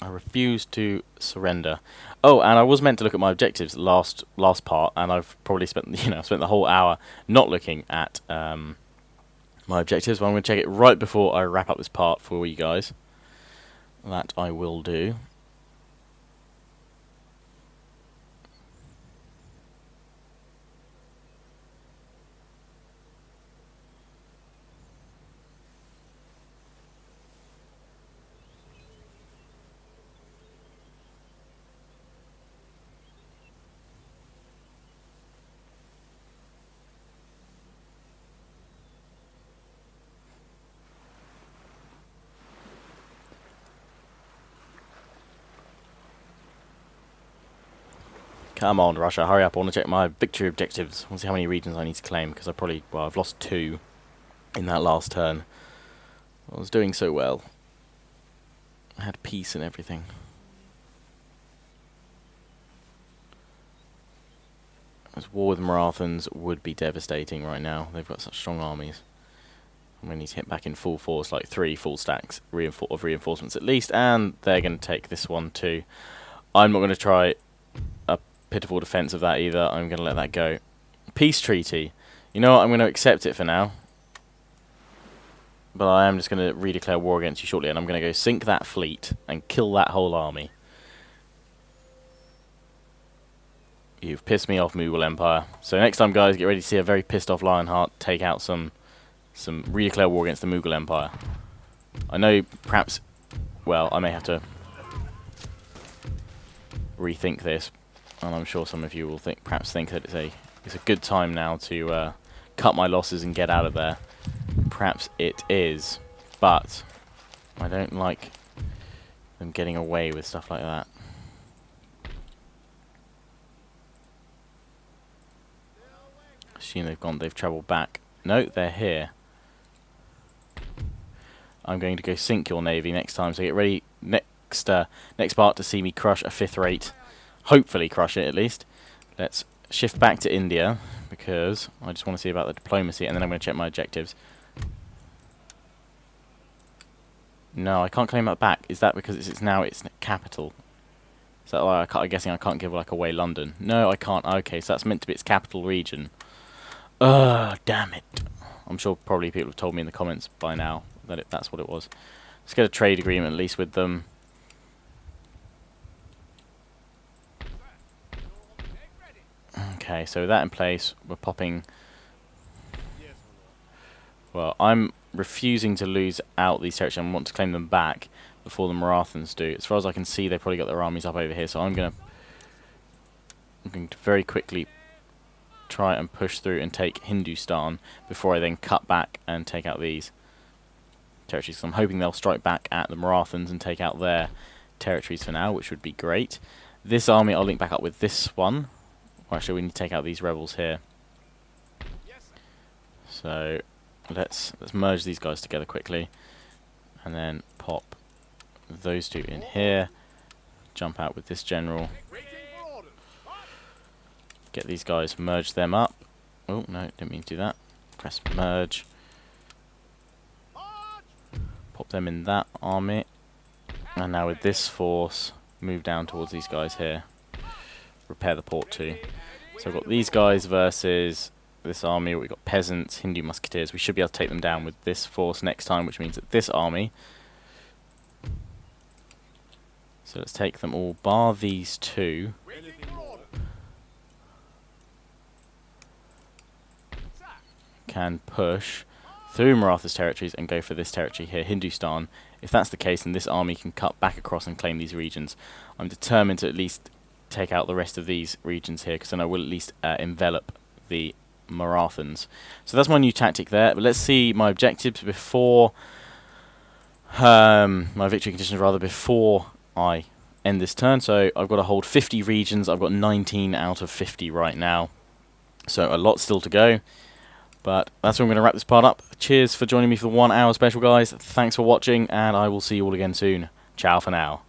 refuse to surrender. Oh, and I was meant to look at my objectives last part, and I've probably spent the whole hour not looking at my objectives. But I'm going to check it right before I wrap up this part for you guys. That I will do. Come on, Russia, hurry up. I want to check my victory objectives. I want to see how many regions I need to claim, because I've lost 2 in that last turn. I was doing so well. I had peace and everything. This war with Marathans would be devastating right now. They've got such strong armies. I'm going to need to hit back in full force, like 3 full stacks of reinforcements at least, and they're going to take this one too. I'm not going to try a pitiful defense of that either. I'm going to let that go. Peace treaty. You know what? I'm going to accept it for now. But I am just going to redeclare war against you shortly, and I'm going to go sink that fleet and kill that whole army. You've pissed me off, Mughal Empire. So next time, guys, get ready to see a very pissed off Lionheart take out some redeclare war against the Mughal Empire. I know, perhaps, well, I may have to rethink this, and I'm sure some of you will perhaps think that it's a good time now to cut my losses and get out of there. Perhaps it is, but I don't like them getting away with stuff like that. I assume they've travelled back. No, they're here. I'm going to go sink your navy next time, so get ready next part to see me crush a 5th rate. Hopefully crush it at least. Let's shift back to India, because I just want to see about the diplomacy, and then I'm going to check my objectives. No, I can't claim that back. Is that because it's now its capital? Is that why I'm guessing I can't give away London? No, I can't. Okay, so that's meant to be its capital region. Damn it. I'm sure probably people have told me in the comments by now that that's what it was. Let's get a trade agreement at least with them. Okay, so with that in place, we're popping... Well, I'm refusing to lose out these territories and want to claim them back before the Marathans do. As far as I can see, they've probably got their armies up over here, so I'm going to very quickly try and push through and take Hindustan before I then cut back and take out these territories. So I'm hoping they'll strike back at the Marathans and take out their territories for now, which would be great. This army I'll link back up with this one. Well, actually, we need to take out these rebels here. So let's merge these guys together quickly, and then pop those 2 in here. Jump out with this general. Get these guys, merge them up. Oh no, didn't mean to do that. Press merge. Pop them in that army, and now with this force, move down towards these guys here. Repair the port too. So I've got these guys versus this army. We've got peasants, Hindu musketeers. We should be able to take them down with this force next time, which means that this army. So let's take them all, bar these 2. Can push through Maratha's territories and go for this territory here, Hindustan. If that's the case, then this army can cut back across and claim these regions. I'm determined to at least take out the rest of these regions here, because then I will at least envelop the Marathans. So that's my new tactic there. But let's see my objectives before my victory conditions rather before I end this turn. So I've got to hold 50 regions. I've got 19 out of 50 right now, so a lot still to go. But that's where I'm going to wrap this part up. Cheers for joining me for the 1 hour special, guys. Thanks for watching, and I will see you all again soon. Ciao for now.